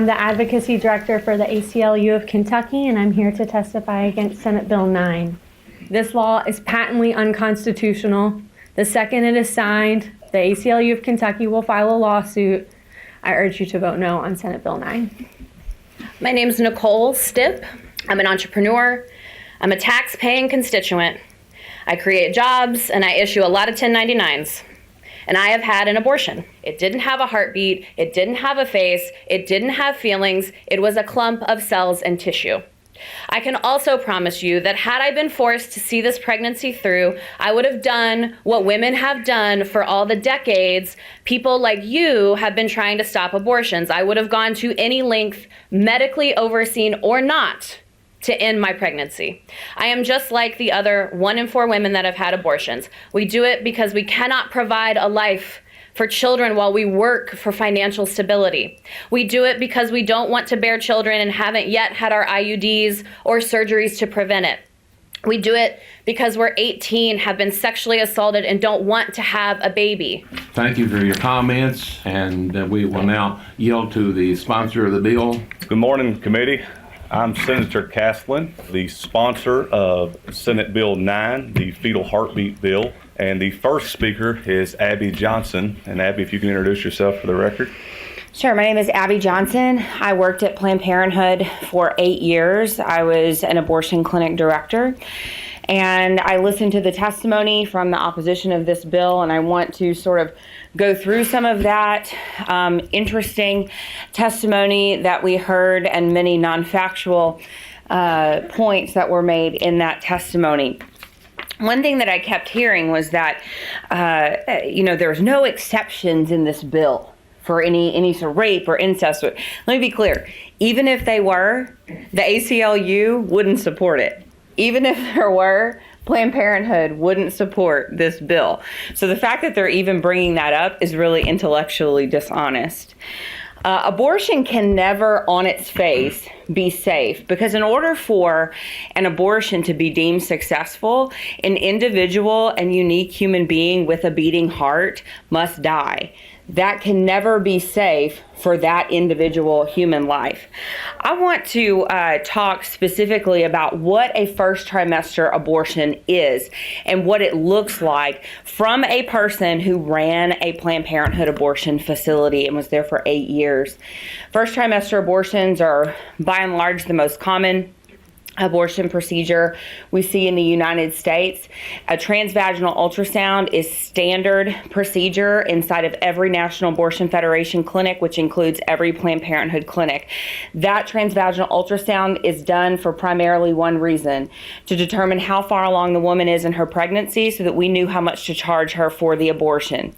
I'm the Advocacy Director for the ACLU of Kentucky, and I'm here to testify against Senate Bill 9. This law is patently unconstitutional. The second it is signed, the ACLU of Kentucky will file a lawsuit. I urge you to vote no on Senate Bill 9. My name is Nicole Stipp. I'm an entrepreneur. I'm a tax-paying constituent. I create jobs and I issue a lot of 1099s. And I have had an abortion. It didn't have a heartbeat. It didn't have a face. It didn't have feelings. It was a clump of cells and tissue. I can also promise you that had I been forced to see this pregnancy through, I would have done what women have done for all the decades people like you have been trying to stop abortions. I would have gone to any length, medically overseen or not, to end my pregnancy. I am just like the other 1 in 4 women that have had abortions. We do it because we cannot provide a life for children while we work for financial stability. We do it because we don't want to bear children and haven't yet had our IUDs or surgeries to prevent it. We do it because we're 18, have been sexually assaulted, and don't want to have a baby. Thank you for your comments, and we will now yield to the sponsor of the bill. Good morning, committee. I'm Senator Castlin, the sponsor of Senate Bill 9, the fetal heartbeat bill. And the first speaker is Abbey Johnson. And Abbey, if you can introduce yourself for the record. Sure. My name is Abbey Johnson. I worked at Planned Parenthood for 8 years. I was an abortion clinic director. And I listened to the testimony from the opposition of this bill, and I want to sort of go through some of that interesting testimony that we heard and many non-factual points that were made in that testimony. One thing that I kept hearing was that, there's no exceptions in this bill for any sort of rape or incest. Let me be clear. Even if they were, the ACLU wouldn't support it. Even if there were, Planned Parenthood wouldn't support this bill. So the fact that they're even bringing that up is really intellectually dishonest. Abortion can never, on its face, be safe, because in order for an abortion to be deemed successful, an individual and unique human being with a beating heart must die. That can never be safe for that individual human life. I want to talk specifically about what a first trimester abortion is and what it looks like from a person who ran a Planned Parenthood abortion facility and was there for 8 years. First trimester abortions are by and large the most common abortion procedure we see in the United States. A transvaginal ultrasound is standard procedure inside of every National Abortion Federation clinic, which includes every Planned Parenthood clinic. That transvaginal ultrasound is done for primarily one reason: to determine how far along the woman is in her pregnancy so that we knew how much to charge her for the abortion.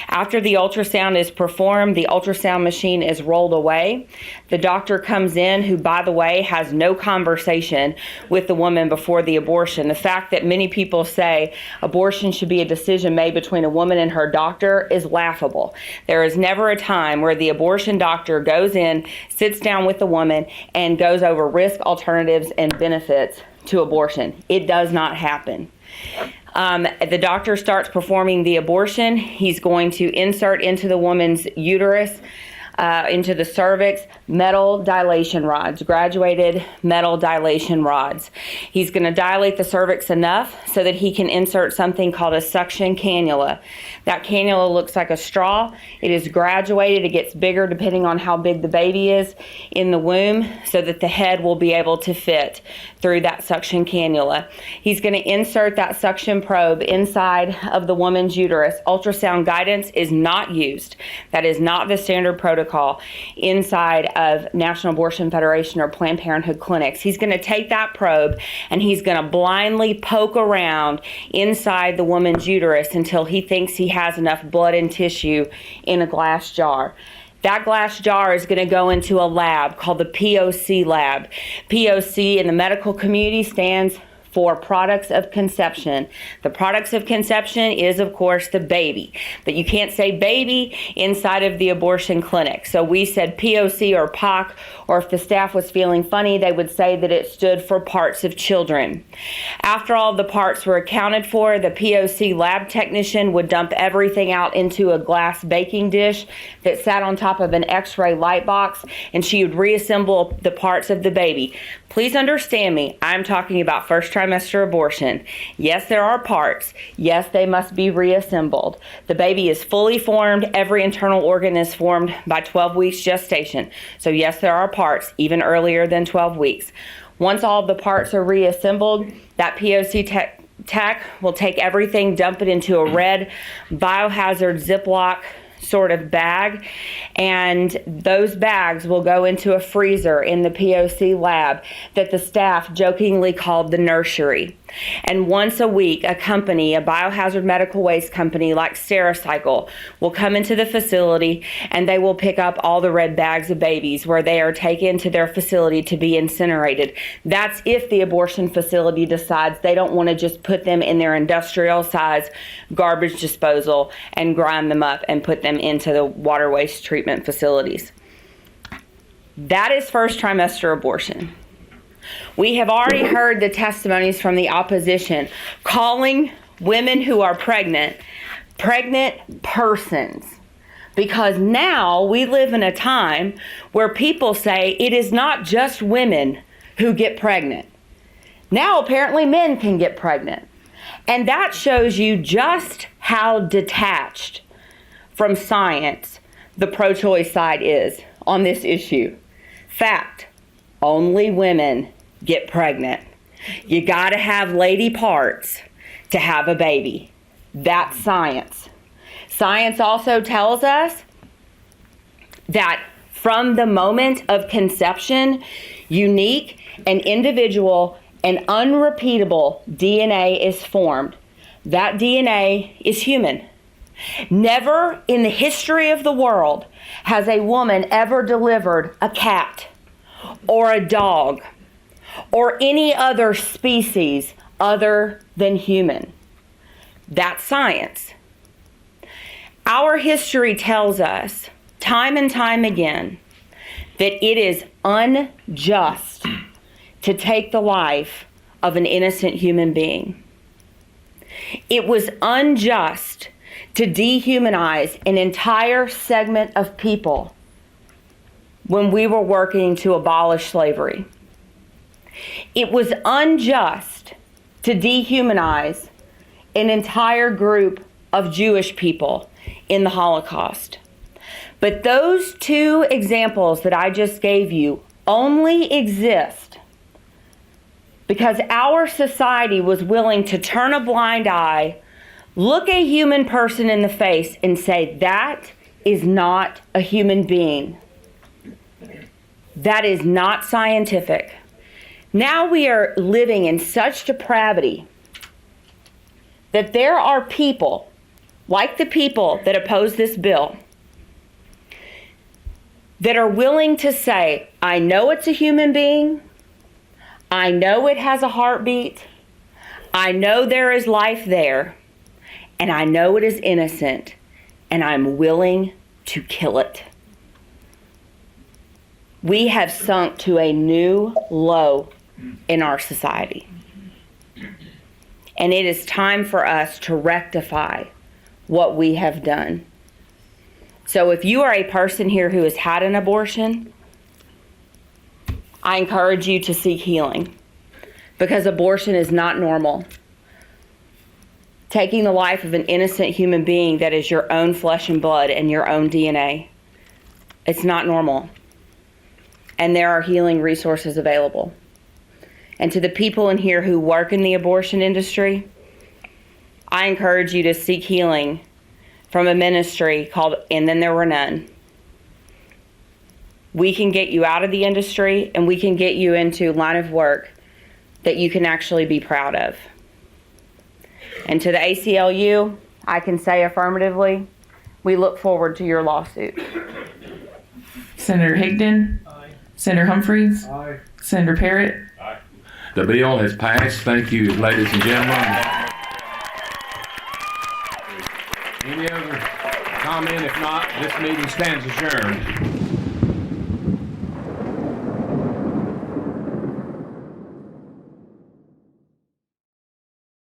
After the ultrasound is performed, the ultrasound machine is rolled away. The doctor comes in, who, by the way, has no conversation with the woman before the abortion. The fact that many people say abortion should be a decision made between a woman and her doctor is laughable. There is never a time where the abortion doctor goes in, sits down with the woman, and goes over risk, alternatives, and benefits to abortion. It does not happen. The doctor starts performing the abortion. He's going to insert into the woman's uterus, into the cervix, metal dilation rods, graduated metal dilation rods. He's going to dilate the cervix enough so that he can insert something called a suction cannula. That cannula looks like a straw. It is graduated. It gets bigger depending on how big the baby is in the womb, so that the head will be able to fit through that suction cannula. He's going to insert that suction probe inside of the woman's uterus. Ultrasound guidance is not used. That is not the standard protocol inside of National Abortion Federation or Planned Parenthood clinics. He's going to take that probe and he's going to blindly poke around inside the woman's uterus until he thinks he has enough blood and tissue in a glass jar. That glass jar is going to go into a lab called the POC lab. POC in the medical community stands for products of conception. The products of conception is, of course, the baby. But you can't say baby inside of the abortion clinic. So we said POC or POC, or if the staff was feeling funny, they would say that it stood for parts of children. After all the parts were accounted for, the POC lab technician would dump everything out into a glass baking dish that sat on top of an X-ray light box, and she would reassemble the parts of the baby. Please understand me, I'm talking about first trimester abortion. Yes, there are parts. Yes, they must be reassembled. The baby is fully formed. Every internal organ is formed by 12 weeks gestation. So yes, there are parts, even earlier than 12 weeks. Once all the parts are reassembled, that POC tech will take everything, dump it into a red biohazard Ziploc sort of bag, and those bags will go into a freezer in the POC lab that the staff jokingly called the nursery. And once a week, a company, a biohazard medical waste company like Stericycle, will come into the facility and they will pick up all the red bags of babies where they are taken to their facility to be incinerated. That's if the abortion facility decides they don't want to just put them in their industrial size garbage disposal and grind them up and put them into the water waste treatment facilities. That is first trimester abortion. We have already heard the testimonies from the opposition calling women who are pregnant persons, because now we live in a time where people say it is not just women who get pregnant. Now apparently men can get pregnant. And that shows you just how detached from science the pro-choice side is on this issue. Fact, only women get pregnant. You gotta have lady parts to have a baby. That's science. Science also tells us that from the moment of conception, unique and individual and unrepeatable DNA is formed. That DNA is human. Never in the history of the world has a woman ever delivered a cat or a dog or any other species other than human. That's science. Our history tells us time and time again that it is unjust to take the life of an innocent human being. It was unjust to dehumanize an entire segment of people when we were working to abolish slavery. It was unjust to dehumanize an entire group of Jewish people in the Holocaust. But those two examples that I just gave you only exist because our society was willing to turn a blind eye, look a human person in the face, and say, that is not a human being. That is not scientific. Now we are living in such depravity that there are people, like the people that oppose this bill, that are willing to say, I know it's a human being, I know it has a heartbeat, I know there is life there, and I know it is innocent, and I'm willing to kill it. We have sunk to a new low in our society. And it is time for us to rectify what we have done. So if you are a person here who has had an abortion, I encourage you to seek healing, because abortion is not normal. Taking the life of an innocent human being that is your own flesh and blood and your own DNA, it's not normal. And there are healing resources available. And to the people in here who work in the abortion industry, I encourage you to seek healing from a ministry called And Then There Were None. We can get you out of the industry, and we can get you into line of work that you can actually be proud of. And to the ACLU, I can say affirmatively, we look forward to your lawsuit. Senator Higdon. Aye. Senator Humphreys. Aye. Senator Parrott. Aye. The bill has passed. Thank you, ladies and gentlemen. Any other comment? If not, this meeting stands adjourned.